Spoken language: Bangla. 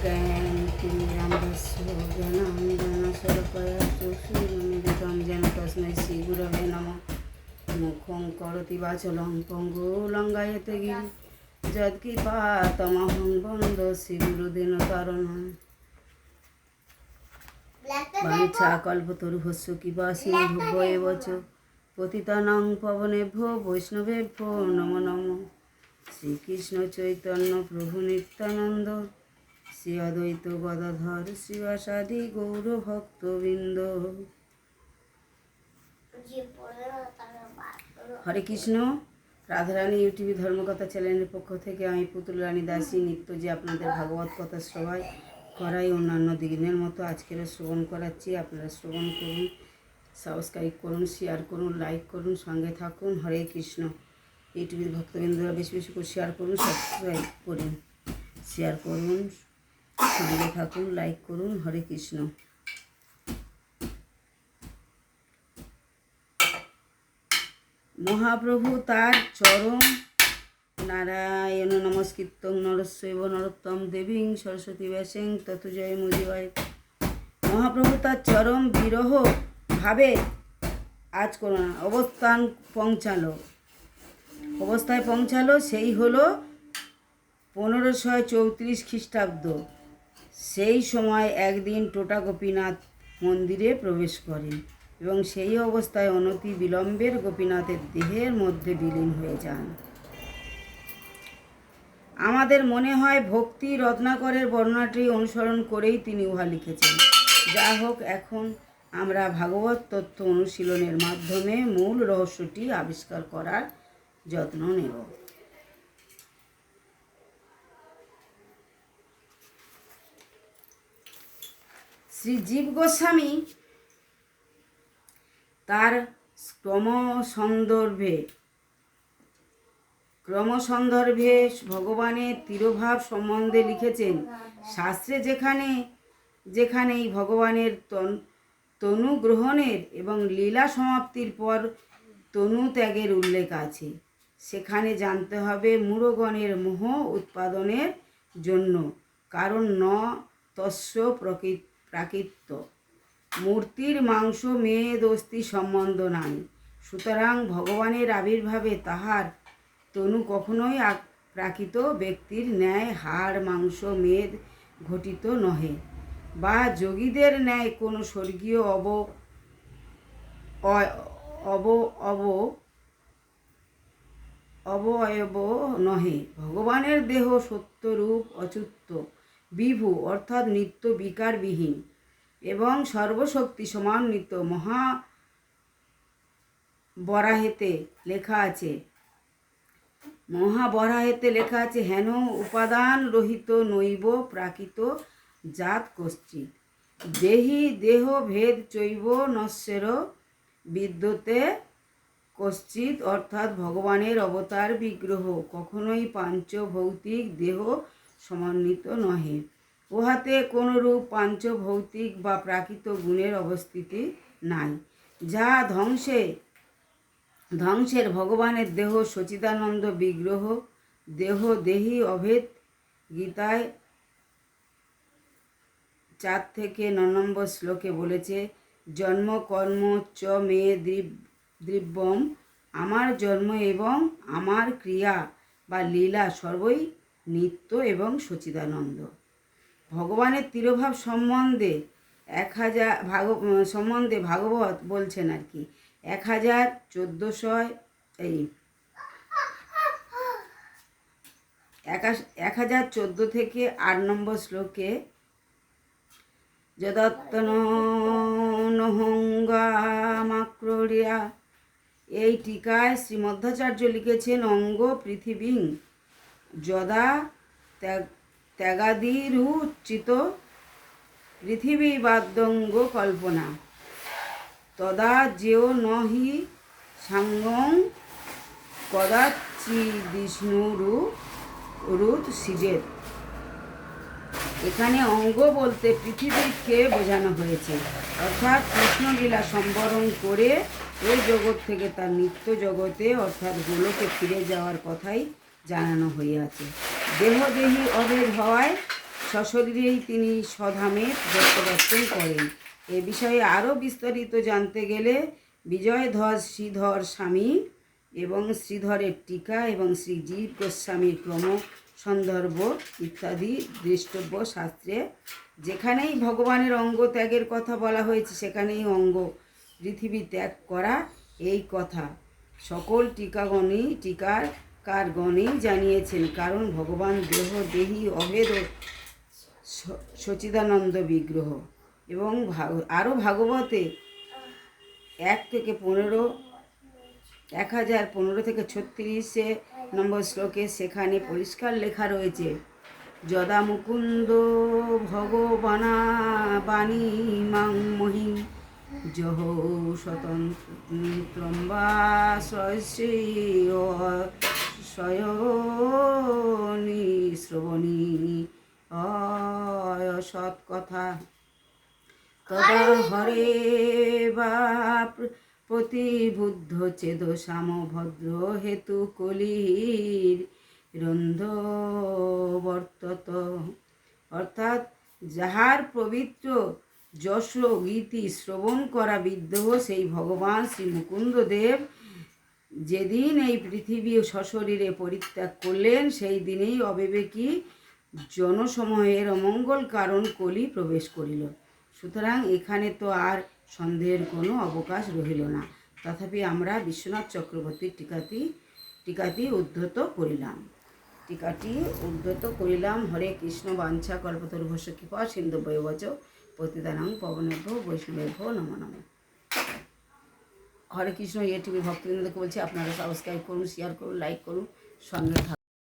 ज्ञानतिमिरान्धस्य ज्ञानाञ्जनशलाकया चक्षुरुन्मिलितं येन तस्मै श्रीगुरवे नमः। मुखं करोति वाचालं पङ्गुं लङ्घयते गिरिं यत्कृपातमहं वन्दे श्रीगुरुदीनतारिणम्। वाञ्छाकल्पतरुभ्यश्च कृपा सिन्धुभ्येव च पतितानां पावनेभ्यो वैष्णवेभ्यो नमो नमः। श्रीकृष्ण चैतन्य प्रभु नित्यानंद श्री अद्वैत गदाधर श्रीवासादि गौर भक्तबृंद। हरे कृष्ण। রাধারানী ইউটিউব ধর্মকথা চ্যানেলের পক্ষ থেকে আমি পুতুল রানী দাসী নিত্য যে আপনাদের ভাগবত কথা শ্রবণ করাই অন্যান্য দিনের মতো আজকেরও শ্রবণ করাচ্ছি। আপনারা শ্রবণ করুন, সাবস্ক্রাইব করুন, শেয়ার করুন, লাইক করুন, সঙ্গে থাকুন। হরে কৃষ্ণ। ইউটিউবের ভক্তবৃন্দরা বেশি বেশি করে শেয়ার করুন, সাবস্ক্রাইব করুন, শেয়ার করুন, সঙ্গে থাকুন, লাইক করুন। হরে কৃষ্ণ। মহাপ্রভু তার চরম নারায়ণ নমস্কৃত্যং নরস্যৈব নরোত্তম দেবীং সরস্বতী ব্যাসেং তত জয় মুজিবায়। মহাপ্রভু তার চরম বিরহ ভাবে আজ করোনা অবস্থায় পৌঁছালো। সেই হলো 1534 খ্রিস্টাব্দ। সেই সময় একদিন টোটা গোপীনাথ মন্দিরে প্রবেশ করেন এবং সেই অবস্থায় অনতি বিলম্বের গোপীনাথের দেহের মধ্যে বিলীন হয়ে যান। আমাদের মনে হয় ভক্তি রত্নাকরের বর্ণনাটি অনুসরণ করেই তিনি উহা লিখেছেন। যা হোক, এখন আমরা ভাগবত তত্ত্ব অনুশীলনের মাধ্যমে মূল রহস্যটি আবিষ্কার করার যত্ন নেব। শ্রী জীব গোস্বামী তার ক্রমসন্দর্ভে ভগবানের তিরোভাব সম্বন্ধে লিখেছেন। শাস্ত্রে যেখানেই ভগবানের তনু গ্রহণের এবং লীলা সমাপ্তির পর তনু ত্যাগের উল্লেখ আছে, সেখানে জানতে হবে মূঢ়গণের মোহ উৎপাদনের জন্য, কারণ ন তস্য প্রাকৃত্য। মূর্তির মাংস মেদ অস্থি সম্বন্ধ নাই। সুতরাং ভগবানের আবির্ভাবে তাহার তনু কখনোই প্রাকৃত ব্যক্তির ন্যায় হাড় মাংস মেদ ঘটিত নহে, বা যোগীদের ন্যায় কোনো স্বর্গীয় অবয়ব নহে। ভগবানের দেহ সত্যরূপ অচ্যুত বিভু অর্থাৎ নিত্য বিকারবিহীন এবং সর্বশক্তি সমন্বিত। মহাবরাহেতে লেখা আছে হেন উপাদান রহিত নৈব প্রাকৃত জাত কশ্চিৎ দেহি দেহ ভেদ চৈব নশ্বর বিদ্যতে কশ্চিৎ। অর্থাৎ ভগবানের অবতার বিগ্রহ কখনোই পাঞ্চভৌতিক দেহ সমন্বিত নহে। উহাতে কোনরূপ পাঞ্চভৌতিক বা প্রাকৃত গুণের অবস্থিতি নাই, যা ধ্বংসের ভগবানের দেহ সচিদানন্দ বিগ্রহ দেহ দেহি অভেদ। গীতায় 4-9 নম্বর শ্লোকে বলেছে, জন্ম কর্ম চ মে দ্রব্যম। আমার জন্ম এবং আমার ক্রিয়া বা লীলা সর্বই নিত্য এবং সচিদানন্দ। ভগবানের তিরোভাব সম্বন্ধে ভাগবত বলছেন 1014 থেকে 8 নম্বর শ্লোকে যদত্তনহঙ্গামাক্রোড়িয়া। এই টিকায় শ্রীমধ্বাচার্য লিখেছেন, অঙ্গ পৃথিবীং যদা ত্যাগাদিরুচিত পৃথিবীবাদ্যঙ্গ কল্পনা তদা যেও নহি সাঙ্গং কদাচিদিষ্ণুরুত সিজেত। এখানে অঙ্গ বলতে পৃথিবীকে বোঝানো হয়েছে, অর্থাৎ কৃষ্ণলীলা সম্বরণ করে এই জগৎ থেকে তার নিত্য জগতে অর্থাৎ গোলকে ফিরে যাওয়ার কথাই জানানো হইয়াছে। দেহদেহী অভেদ হওয়ায় সশরীরেই তিনি স্বধামে প্রত্যাবর্তন করেন। এ বিষয়ে আরও বিস্তারিত জানতে গেলে বিজয়ধ্বজ শ্রীধর স্বামী এবং শ্রীধরের টিকা এবং শ্রীজীব গোস্বামীর ক্রম সন্দর্ভ ইত্যাদি দ্রষ্টব্য শাস্ত্রে। যেখানেই ভগবানের অঙ্গ ত্যাগের কথা বলা হয়েছে সেখানেই অঙ্গ পৃথিবী ত্যাগ করা এই কথা সকল টিকারগণই জানিয়েছেন। কারণ ভগবান দেহী অভেদ সচিদানন্দ বিগ্রহ। এবং আরও ভাগবতে 1015 থেকে 36 নম্বর শ্লোকে সেখানে পরিষ্কার লেখা রয়েছে, যদা মুকুন্দ ভগবানা বাণী মাং মহিম জহ স্বতন্ত্রম বা শয়নি শ্রবণী সৎকথা তদা হরে বা প্রতিবুদ্ধ চেদ সামভদ্র হেতু কলির রন্ধ বর্তত। অর্থাৎ যাহার পবিত্র যশ গীতি শ্রবণ করা বিদ্রোহ সেই ভগবান শ্রী মুকুন্দদেব যেদিন এই পৃথিবী সশরীরে পরিত্যাগ করলেন সেই দিনেই অবিবেকী জনসমূহের অমঙ্গল কারণ কলি প্রবেশ করিল। সুতরাং এখানে তো আর সন্দেহের কোনো অবকাশ রহিল না। তথাপি আমরা বিশ্বনাথ চক্রবর্তীর টিকাটি উদ্ধৃত করিলাম। হরে কৃষ্ণ বাঞ্ছা কল্পতরুভস্য কৃপা সিন্ধুভ্যো বচ পতিতানাং পবনেভ্যো বৈষ্ণবেভ্যো নমো নমঃ। হরে কৃষ্ণ ইউটিউবে ভক্তবৃন্দকে বলছি আপনারা সাবস্ক্রাইব করুন, শেয়ার করুন, লাইক করুন, সঙ্গে থাকুন।